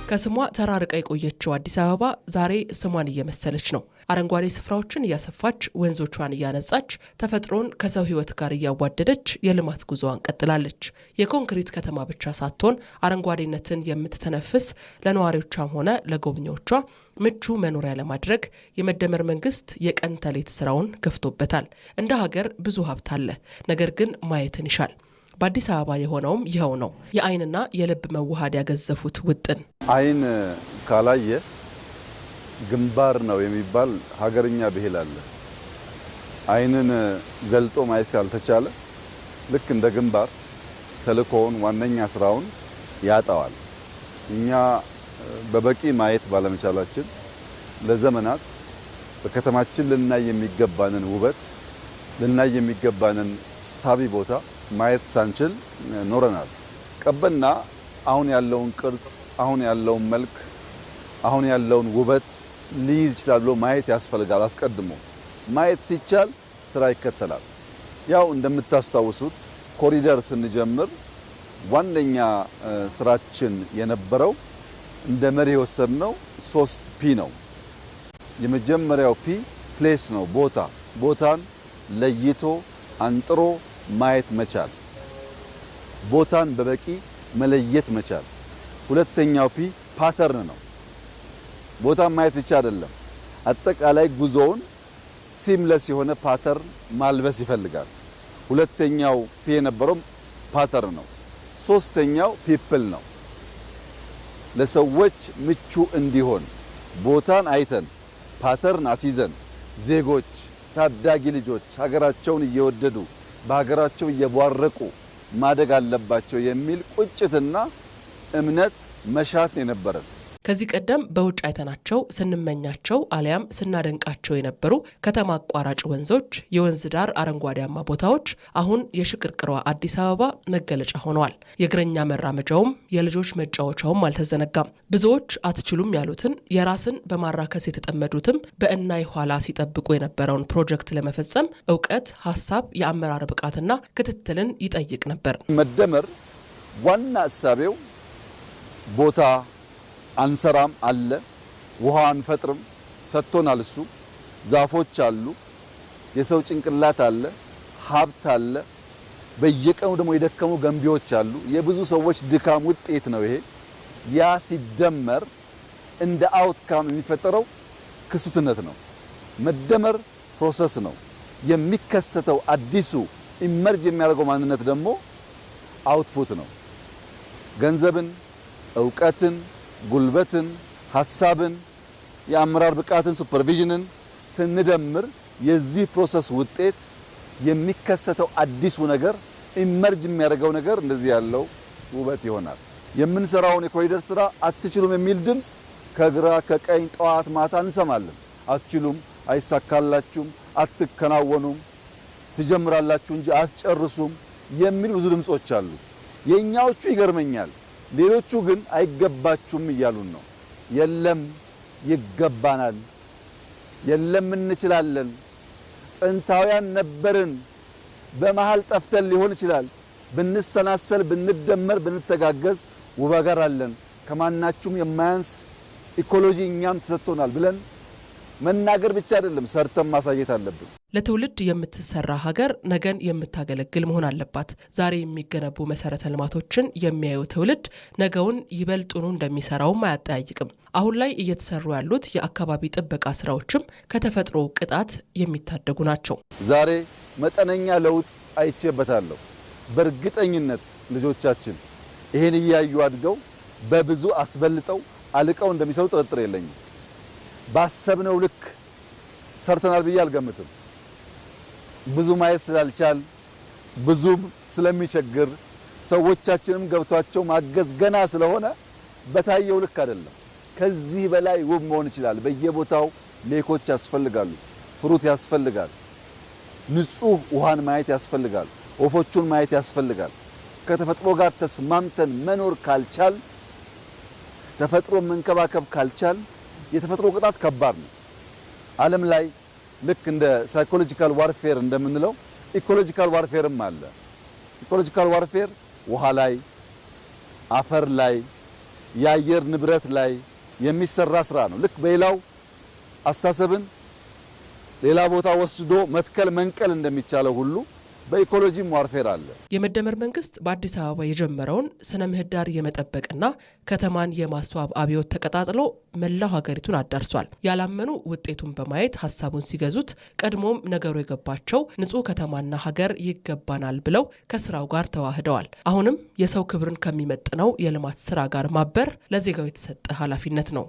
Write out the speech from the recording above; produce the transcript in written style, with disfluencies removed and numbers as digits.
ከስሟ ተራርቃ የቆየችው አዲስ አበባ ዛሬ ስሟን እየመሰለች ነው። አረንጓዴ ስፍራዎችን እያሰፋች ወንዞቿን እያነጻች ተፈጥሮን ከሰው ሕይወት ጋር እያዋደደች የልማት ጉዞዋን ቀጥላለች። የኮንክሪት ከተማ ብቻ ሳትሆን አረንጓዴነትን የምትተነፍስ ለነዋሪዎቿም ሆነ ለጎብኚዎቿ ምቹ መኖሪያ ለማድረግ የመደመር መንግስት የቀን ተሌት ስራውን ገፍቶበታል። እንደ ሀገር ብዙ ሀብት አለ፣ ነገር ግን ማየትን ይሻል። በአዲስ አበባ የሆነውም ይኸው ነው። የአይንና የልብ መዋሃድ ያገዘፉት ውጥን አይን ካላየ ግንባር ነው የሚባል ሀገርኛ ብሂል አለ። አይንን ገልጦ ማየት ካልተቻለ ልክ እንደ ግንባር ተልእኮውን ዋነኛ ስራውን ያጣዋል። እኛ በበቂ ማየት ባለመቻላችን ለዘመናት በከተማችን ልናይ የሚገባንን ውበት ልናይ የሚገባንን ሳቢ ቦታ ማየት ሳንችል ኖረናል። ቀበና አሁን ያለውን ቅርጽ፣ አሁን ያለውን መልክ፣ አሁን ያለውን ውበት ሊይዝ ይችላል ብሎ ማየት ያስፈልጋል። አስቀድሞ ማየት ሲቻል ስራ ይከተላል። ያው እንደምታስታውሱት ኮሪደር ስንጀምር ዋነኛ ስራችን የነበረው እንደ መሪ የወሰድነው 3P ነው። የመጀመሪያው ፒ ፕሌስ ነው፣ ቦታ። ቦታን ለይቶ አንጥሮ ማየት መቻል፣ ቦታን በበቂ መለየት መቻል። ሁለተኛው ፒ ፓተርን ነው። ቦታን ማየት ብቻ አይደለም፣ አጠቃላይ ጉዞውን ሲምለስ የሆነ ፓተርን ማልበስ ይፈልጋል። ሁለተኛው ፒ የነበረው ፓተርን ነው። ሶስተኛው ፒፕል ነው። ለሰዎች ምቹ እንዲሆን ቦታን አይተን ፓተርን አስይዘን ዜጎች፣ ታዳጊ ልጆች ሀገራቸውን እየወደዱ በሀገራቸው እየቧረቁ ማደግ አለባቸው የሚል ቁጭትና እምነት መሻት የነበረን። ከዚህ ቀደም በውጭ አይተናቸው ስንመኛቸው አሊያም ስናደንቃቸው የነበሩ ከተማ አቋራጭ ወንዞች፣ የወንዝ ዳር አረንጓዴያማ ቦታዎች አሁን የሽቅርቅሯ አዲስ አበባ መገለጫ ሆነዋል። የእግረኛ መራመጃውም የልጆች መጫወቻውም አልተዘነጋም። ብዙዎች አትችሉም ያሉትን የራስን በማራከስ የተጠመዱትም በእናይ ኋላ ሲጠብቁ የነበረውን ፕሮጀክት ለመፈጸም እውቀት፣ ሀሳብ፣ የአመራር ብቃትና ክትትልን ይጠይቅ ነበር። መደመር ዋና እሳቤው ቦታ አንሰራም አለ፣ ውሃ አንፈጥርም ሰጥቶናል። እሱ ዛፎች አሉ፣ የሰው ጭንቅላት አለ፣ ሀብት አለ፣ በየቀኑ ደግሞ የደከሙ ገንቢዎች አሉ። የብዙ ሰዎች ድካም ውጤት ነው ይሄ። ያ ሲደመር እንደ አውትካም የሚፈጠረው ክሱትነት ነው። መደመር ፕሮሰስ ነው። የሚከሰተው አዲሱ ኢመርጅ የሚያደርገው ማንነት ደግሞ አውትፑት ነው። ገንዘብን፣ እውቀትን፣ ጉልበትን፣ ሐሳብን፣ የአመራር ብቃትን፣ ሱፐርቪዥንን ስንደምር የዚህ ፕሮሰስ ውጤት የሚከሰተው አዲሱ ነገር ኢመርጅ የሚያደርገው ነገር እንደዚህ ያለው ውበት ይሆናል። የምንሰራውን የኮሪደር ስራ አትችሉም የሚል ድምጽ ከግራ ከቀኝ ጠዋት ማታ እንሰማለን። አትችሉም፣ አይሳካላችሁም፣ አትከናወኑም፣ ትጀምራላችሁ እንጂ አትጨርሱም የሚል ብዙ ድምጾች አሉ። የኛዎቹ ይገርመኛል። ሌሎቹ ግን አይገባችሁም እያሉን ነው። የለም ይገባናል፣ የለም እንችላለን፣ ጥንታውያን ነበርን፣ በመሃል ጠፍተን ሊሆን ይችላል፣ ብንሰናሰል፣ ብንደመር፣ ብንተጋገዝ ውብ ሀገር አለን፣ ከማናችሁም የማያንስ ኢኮሎጂ እኛም ተሰጥቶናል ብለን መናገር ብቻ አይደለም፣ ሰርተን ማሳየት አለብን። ለትውልድ የምትሰራ ሀገር ነገን የምታገለግል መሆን አለባት። ዛሬ የሚገነቡ መሰረተ ልማቶችን የሚያዩ ትውልድ ነገውን ይበልጡኑ እንደሚሰራውም አያጠያይቅም። አሁን ላይ እየተሰሩ ያሉት የአካባቢ ጥበቃ ስራዎችም ከተፈጥሮ ቅጣት የሚታደጉ ናቸው። ዛሬ መጠነኛ ለውጥ አይቼበታለሁ። በእርግጠኝነት ልጆቻችን ይሄን እያዩ አድገው በብዙ አስበልጠው አልቀው እንደሚሰሩ ጥርጥር የለኝም። ባሰብነው ልክ ሰርተናል ብዬ አልገምትም። ብዙ ማየት ስላልቻል፣ ብዙም ስለሚቸግር፣ ሰዎቻችንም ገብቷቸው ማገዝ ገና ስለሆነ በታየው ልክ አይደለም። ከዚህ በላይ ውብ መሆን ይችላል። በየቦታው ሌኮች ያስፈልጋሉ፣ ፍሩት ያስፈልጋል፣ ንጹህ ውሃን ማየት ያስፈልጋል፣ ወፎቹን ማየት ያስፈልጋል። ከተፈጥሮ ጋር ተስማምተን መኖር ካልቻል፣ ተፈጥሮ መንከባከብ ካልቻል የተፈጥሮ ቅጣት ከባድ ነው። ዓለም ላይ ልክ እንደ ሳይኮሎጂካል ዋርፌር እንደምንለው ኢኮሎጂካል ዋርፌርም አለ። ኢኮሎጂካል ዋርፌር ውሃ ላይ፣ አፈር ላይ፣ የአየር ንብረት ላይ የሚሰራ ስራ ነው። ልክ በሌላው አስተሳሰብን ሌላ ቦታ ወስዶ መትከል መንቀል እንደሚቻለው ሁሉ በኢኮሎጂም ዋርፌር አለ። የመደመር መንግስት በአዲስ አበባ የጀመረውን ስነ ምህዳር የመጠበቅና ከተማን የማስዋብ አብዮት ተቀጣጥሎ መላው ሀገሪቱን አዳርሷል። ያላመኑ ውጤቱን በማየት ሀሳቡን ሲገዙት፣ ቀድሞም ነገሩ የገባቸው ንጹህ ከተማና ሀገር ይገባናል ብለው ከስራው ጋር ተዋህደዋል። አሁንም የሰው ክብርን ከሚመጥነው የልማት ስራ ጋር ማበር ለዜጋው የተሰጠ ኃላፊነት ነው።